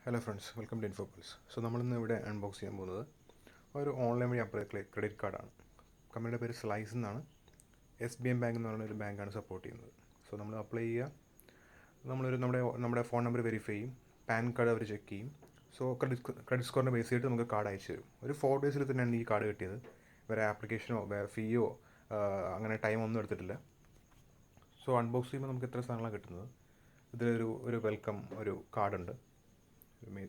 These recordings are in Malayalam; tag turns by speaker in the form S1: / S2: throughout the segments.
S1: Hello friends, welcome to Infopulse. So നമ്മളിന്ന് ഇവിടെ അൺബോക്സ് ചെയ്യാൻ പോകുന്നത് ഒരു ഓൺലൈൻ വഴി അപ്ലൈ ക്രെഡിറ്റ് കാർഡാണ്. കമ്പനിയുടെ പേര് സ്ലൈസ് എന്നാണ്. SBI ബാങ്ക് എന്ന് പറയുന്ന ഒരു ബാങ്കാണ് സപ്പോർട്ട് ചെയ്യുന്നത്. സോ നമ്മൾ അപ്ലൈ ചെയ്യുക, നമ്മുടെ ഫോൺ നമ്പർ വെരിഫൈ ചെയ്യും, പാൻ കാർഡ് അവർ ചെക്ക് ചെയ്യും. സോ ക്രെഡിറ്റ് സ്കോറിനെ ബേസ് ചെയ്തിട്ട് നമുക്ക് കാർഡ് അയച്ചു തരും. ഒരു 4 ഡേയ്സിൽ തന്നെയാണ് ഈ കാർഡ് കിട്ടിയത്. വേറെ ആപ്ലിക്കേഷനോ വേറെ ഫീയോ അങ്ങനെ ടൈം ഒന്നും എടുത്തിട്ടില്ല. സോ അൺബോക്സ് ചെയ്യുമ്പോൾ നമുക്ക് എത്ര സാധനങ്ങളാണ് കിട്ടുന്നത്. ഇതിലൊരു വെൽക്കം ഒരു കാർഡുണ്ട്,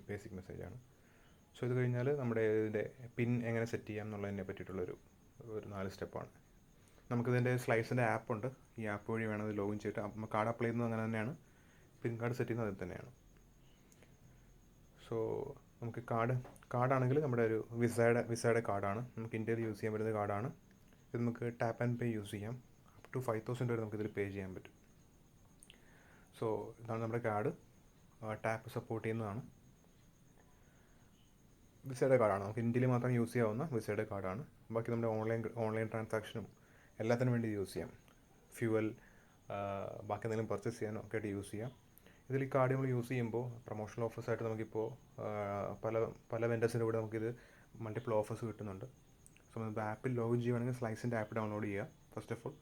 S1: ബേസിക് മെസ്സേജാണ്. സോ ഇത് കഴിഞ്ഞാൽ നമ്മുടെ ഇതിൻ്റെ പിൻ എങ്ങനെ സെറ്റ് ചെയ്യാം എന്നുള്ളതിനെ പറ്റിയിട്ടുള്ളൊരു 4 സ്റ്റെപ്പാണ്. നമുക്കിതിൻ്റെ സ്ലൈസിൻ്റെ ആപ്പുണ്ട്. ഈ ആപ്പ് വഴി വേണം ഇത് ലോഗിൻ ചെയ്തിട്ട് നമ്മൾ കാർഡ് അപ്ലൈ ചെയ്യുന്നത് അങ്ങനെ തന്നെയാണ്. പിൻ കാർഡ് സെറ്റ് ചെയ്യുന്നത് അതിൽ തന്നെയാണ്. സോ നമുക്ക് കാർഡാണെങ്കിൽ നമ്മുടെ ഒരു വിസയുടെ കാർഡാണ്. നമുക്ക് ഇന്ത്യയിൽ യൂസ് ചെയ്യാൻ പറ്റുന്ന കാർഡാണ്. ഇത് നമുക്ക് ടാപ്പ് ആൻഡ് പേ യൂസ് ചെയ്യാം. അപ് ടു 5,000 വരെ നമുക്കിതിൽ പേ ചെയ്യാൻ പറ്റും. സോ ഇതാണ് നമ്മുടെ കാർഡ്. ടാപ്പ് സപ്പോർട്ട് ചെയ്യുന്നതാണ്. വിസയുടെ കാർഡാണ്. നമുക്ക് ഇന്ത്യയിൽ മാത്രം യൂസ് ചെയ്യാവുന്ന വിസയുടെ കാർഡാണ്. ബാക്കി നമ്മുടെ ഓൺലൈൻ ട്രാൻസാക്ഷനും എല്ലാത്തിനും വേണ്ടി യൂസ് ചെയ്യാം. ഫ്യൂവൽ, ബാക്കി എന്തെങ്കിലും പർച്ചേസ് ചെയ്യാനോ ഒക്കെ ആയിട്ട് യൂസ് ചെയ്യാം. ഇതിൽ ഈ കാർഡ് നമ്മൾ യൂസ് ചെയ്യുമ്പോൾ പ്രൊമോഷണൽ ഓഫേഴ്സായിട്ട് നമുക്കിപ്പോൾ പല വെൻഡേഴ്സിൻ്റെ കൂടെ നമുക്കിത് മൾട്ടിപ്പിൾ ഓഫേഴ്സ് കിട്ടുന്നുണ്ട്. സോ നമുക്ക് ആപ്പിൽ ലോഗിൻ ചെയ്യുകയാണെങ്കിൽ സ്ലൈസിൻ്റെ ആപ്പ് ഡൗൺലോഡ് ചെയ്യുക first of all.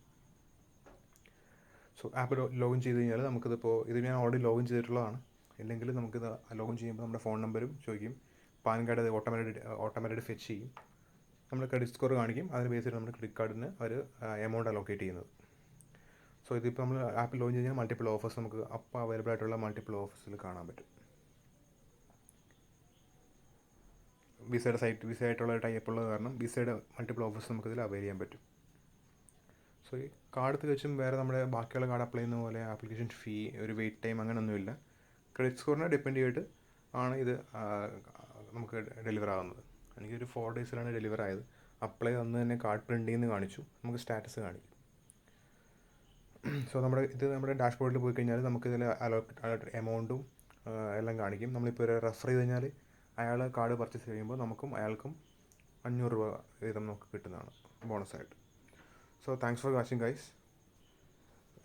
S1: So app login ചെയ്ത് കഴിഞ്ഞാൽ നമുക്കിതിപ്പോൾ ഇത് ഞാൻ ഓൾറെഡി ലോഗിൻ ചെയ്തിട്ടുള്ളതാണ്. ഇല്ലെങ്കിൽ നമുക്കിത് ലോഗിൻ ചെയ്യുമ്പോൾ നമ്മുടെ ഫോൺ നമ്പരും ചോദിക്കും. പാൻ കാർഡ് അത് ഓട്ടോമാറ്റിക് ഫെച്ച് ചെയ്യും. നമ്മൾ ക്രെഡിറ്റ് സ്കോർ കാണിക്കും. അതിന് ബേസ് ചെയ്ത് നമ്മുടെ ക്രെഡിറ്റ് കാർഡിന് ഒരു എമൗണ്ട് അലോക്കേറ്റ് ചെയ്യുന്നത്. സോ ഇതിപ്പോൾ നമ്മൾ ആപ്പിൽ ലോഗിൻ ചെയ്ത് കഴിഞ്ഞാൽ മൾട്ടിപ്പിൾ ഓഫേഴ്സ് നമുക്ക് അപ്പോൾ അവൈലബിൾ ആയിട്ടുള്ള മൾട്ടിപ്പിൾ ഓഫേഴ്സിൽ കാണാൻ പറ്റും. വിസയായിട്ടുള്ള ടൈപ്പ് ഉള്ളത് കാരണം വിസയുടെ മൾട്ടിപ്പിൾ ഓഫേഴ്സ് നമുക്കിതിൽ അവൈൽ ചെയ്യാൻ പറ്റും. സോ ഈ കാർഡ് തികച്ചും വേറെ നമ്മുടെ ബാക്കിയുള്ള കാർഡ് അപ്ലൈ ചെയ്യുന്ന പോലെ ആപ്ലിക്കേഷൻ ഫീ, ഒരു വെയിറ്റ് ടൈം അങ്ങനെയൊന്നുമില്ല. ക്രെഡിറ്റ് സ്കോറിനെ ഡിപ്പെൻഡ് ചെയ്തിട്ട് ആണ് ഇത് നമുക്ക് ഡെലിവർ ആകുന്നത്. എനിക്കൊരു 4 ഡേയ്സിലാണ് ഡെലിവർ ആയത്. അപ്ലൈ അന്ന് തന്നെ കാർഡ് പ്രിൻ്റ് ചെയ്യുന്ന കാണിച്ചു, നമുക്ക് സ്റ്റാറ്റസ് കാണിക്കും. സോ നമ്മുടെ ഡാഷ്ബോർഡിൽ പോയി കഴിഞ്ഞാൽ നമുക്കിതിൽ എമൗണ്ടും എല്ലാം കാണിക്കും. നമ്മളിപ്പോൾ ഒരു റെഫർ ചെയ്ത് കഴിഞ്ഞാൽ അയാൾ കാർഡ് പർച്ചേസ് ചെയ്യുമ്പോൾ നമുക്കും അയാൾക്കും 500 രൂപ വീതം നമുക്ക് കിട്ടുന്നതാണ് ബോണസായിട്ട്. So thanks for watching guys.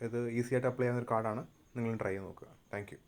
S1: ഇത് ഈസി ആയിട്ട് അപ്ലൈ ചെയ്യുന്ന ഒരു കാർഡാണ്. നിങ്ങൾ ട്രൈ ചെയ്ത് നോക്കുക. Thank U.